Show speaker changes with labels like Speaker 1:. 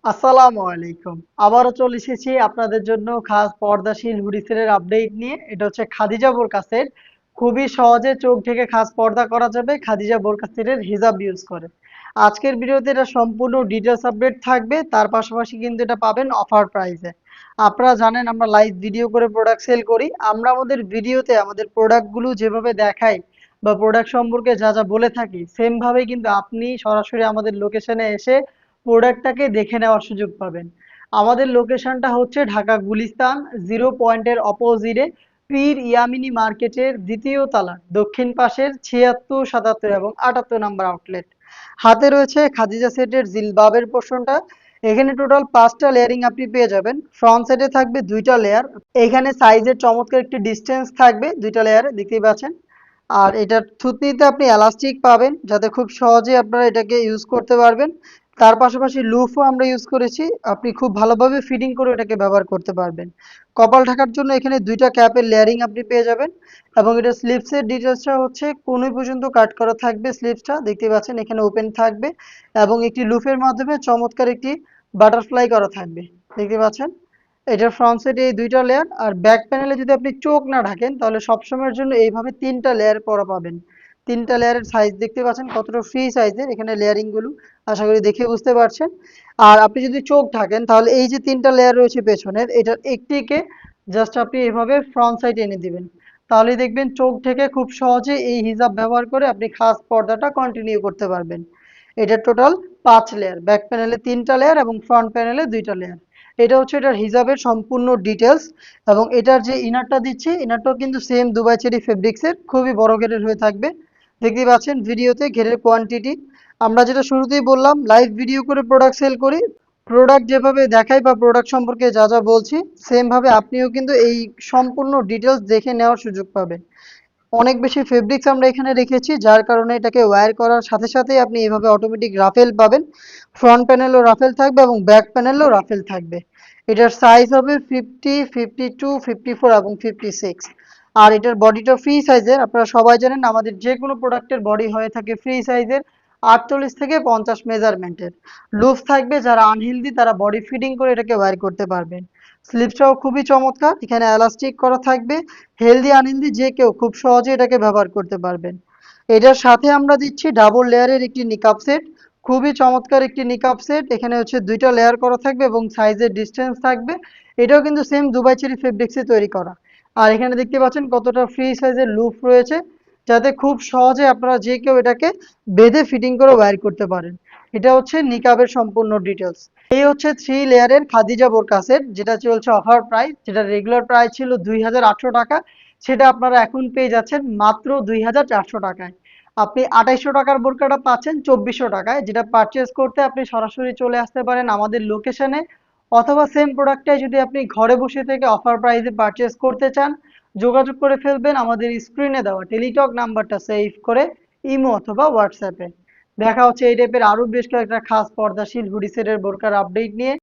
Speaker 1: আসসালামু আলাইকুম। আবারও চলে এসেছি আপনাদের জন্য খাস পর্দাশীল হুডি সেলের আপডেট নিয়ে। এটা হচ্ছে খাদিজা বোরকা সেট। খুবই সহজে চোখ ঢেকে খাস পর্দা করা যাবে খাদিজা বোরকা সেটের হিজাব ইউজ করে। আজকের ভিডিওতে এটা সম্পূর্ণ ডিটেলস আপডেট থাকবে। তার পাশাপাশি কিন্তু এটা পাবেন অফার প্রাইসে। আপনারা জানেন আমরা লাইভ ভিডিও করে প্রোডাক্ট সেল করি। আমরা আমাদের ভিডিওতে আমাদের প্রোডাক্টগুলো যেভাবে দেখাই বা প্রোডাক্ট সম্পর্কে যা যা বলে থাকি সেম ভাবেই কিন্তু আপনি সরাসরি আমাদের লোকেশনে এসে প্রোডাক্টটাকে দেখে নেওয়ার সুযোগ পাবেন। আমাদের লোকেশনটা হচ্ছে ঢাকা গুলিস্তান 0 পয়েন্টের অপোজিটে পীর ইয়ামিনী মার্কেটের দ্বিতীয় তলা দক্ষিণ পাশের 76, 77 এবং 78 নাম্বার আউটলেট। হাতে রয়েছে খাদিজা সেটের জিলবাবের পোর্শনটা। এখানে টোটাল 5টা লেয়ারিং আপনি পেয়ে যাবেন। ফ্রন্ট সাইডে থাকবে 2টা লেয়ার। এখানে সাইজের চমৎকার একটি ডিস্টেন্স থাকবে 2টা লেয়ারে, দেখতেই পাচ্ছেন। আর এটার থুতনিতে আপনি এলাস্টিক পাবেন যাতে খুব সহজে আপনারা এটাকে ইউজ করতে পারবেন। তার পাশাপাশি লুফও আমরা ইউজ করেছি, আপনি খুব ভালোভাবে ফিটিং করে এটাকে ব্যবহার করতে পারবেন। কপাল ঢাকার জন্য এখানে 2টা ক্যাপের লেয়ারিং আপনি পেয়ে যাবেন। এবং এটা স্লিপসের ডিটেলসটা হচ্ছে কোনই পর্যন্ত কাট করা থাকবে, স্লিপসটা দেখতে পাচ্ছেন এখানে ওপেন থাকবে। এবং একটি লুফের মাধ্যমে চমৎকার একটি বাটারফ্লাই করা থাকবে, দেখতে পাচ্ছেন। এটার ফ্রন্ট সাইডে এই 2টা লেয়ার। আর ব্যাক প্যানেলে যদি আপনি চোখ না ঢাকেন তাহলে সবসময়ের জন্য এইভাবে 3টা লেয়ার করা পাবেন। 3টা লেয়ারের সাইজ দেখতে পাচ্ছেন কতটা ফ্রি সাইজের এখানে লেয়ারিং গুলো, আশা করি দেখে বুঝতে পারছেন। আর আপনি যদি চোখ ঢাকেন তাহলে এই যে 3টা লেয়ার রয়েছে পেছনের, এটার একটিকে জাস্ট আপনি এভাবে ফ্রন্ট সাইডে এনে দিবেন। তাহলেই দেখবেন চোখ ঢেকে খুব সহজে এই হিজাব ব্যবহার করে আপনি খাস পর্দাটা কন্টিনিউ করতে পারবেন। এটা টোটাল 5 লেয়ার, ব্যাক প্যানেলে 3টা লেয়ার এবং ফ্রন্ট প্যানেলে 2টা লেয়ার। এটা হচ্ছে এটার হিজাবের সম্পূর্ণ ডিটেলস। এবং এটার যে ইনারটা দিচ্ছে, ইনারটাও কিন্তু সেম দুবাই চেরি ফেব্রিক্সের খুবই বড় ঘেরের হয়ে থাকবে, দেখতেই পাচ্ছেন ভিডিওতে ঘেরের কোয়ান্টিটি। আমরা যেটা শুরুতেই বললাম লাইভ ভিডিও করে প্রোডাক্ট সেল করি। প্রোডাক্ট যেভাবে দেখাই বা প্রোডাক্ট সম্পর্কে যা যা বলছি সেম ভাবে আপনিও কিন্তু এই সম্পূর্ণ ডিটেলস দেখে নেওয়ার সুযোগ পাবেন। অনেক বেশি ফেব্রিক্স আমরা এখানে রেখেছি যার কারণে এটাকে ওয়্যার করার সাথে সাথেই আপনি এভাবে অটোমেটিক রাফেল পাবেন। ফ্রন্ট প্যানেলও রাফেল থাকবে এবং ব্যাক প্যানেলও রাফেল থাকবে। এটার সাইজ হবে 50, 52, 54 এবং 56। আর এটার বডিটা ফ্রি সাইজের। আপনারা সবাই জানেন আমাদের যে কোনো প্রোডাক্টের বডি হয়ে থাকে ফ্রি সাইজের 48 থেকে 50 মেজারমেন্টের। লুজ থাকবে, যারা আনহেলদি তারা বডি ফিটিং করে এটাকে ওয়্যার করতে পারবেন। স্লিপসটাও খুবই চমৎকার, এখানে এলাস্টিক করা থাকবে। হেলদি আনহেলদি যে কেউ খুব সহজে এটাকে ব্যবহার করতে পারবেন। এটার সাথে আমরা দিচ্ছি ডাবল লেয়ারের একটি নিকাব সেট। খুবই চমৎকার একটি নিকাব সেট। এখানে হচ্ছে 2টা লেয়ার করা থাকবে এবং সাইজের ডিস্টেন্স থাকবে। এটাও কিন্তু সেম দুবাই চেরি ফেব্রিক্সে তৈরি করা। আর এখানে দেখতে পাচ্ছেন কতটা ফ্রি সাইজের লুপ রয়েছে, যাতে খুব সহজে আপনারা যে কেউ এটাকে বেঁধে ফিটিং করে ওয়্যার করতে পারেন। এটা হচ্ছে নিকাবের সম্পূর্ণ ডিটেলস। এই হচ্ছে 3 লেয়ারের খাদিজা বোরকা সেট, যেটা চলছে অফার প্রাইস। যেটা রেগুলার প্রাইস ছিল 2800 টাকা, সেটা আপনারা এখন পেয়ে যাচ্ছেন মাত্র 2400 টাকায়। আপনি 2800 টাকার বোরকাটা পাচ্ছেন 2400 টাকায়, যেটা পারচেস করতে আপনি সরাসরি চলে আসতে পারেন আমাদের লোকেশনে। অথবা সেম প্রোডাক্টটাই যদি আপনি ঘরে বসে থেকে অফার প্রাইসে পারচেস করতে চান, যোগাযোগ করে ফেলবেন আমাদের স্ক্রিনে দেওয়া টেলিটক নাম্বারটা সেভ করে ইমো অথবা হোয়াটসঅ্যাপে। দেখা হচ্ছে এই টাইপের আরো বেশ কয়েকটা খাস পর্দাশীল হুডি সেটের বোরকার আপডেট নিয়ে।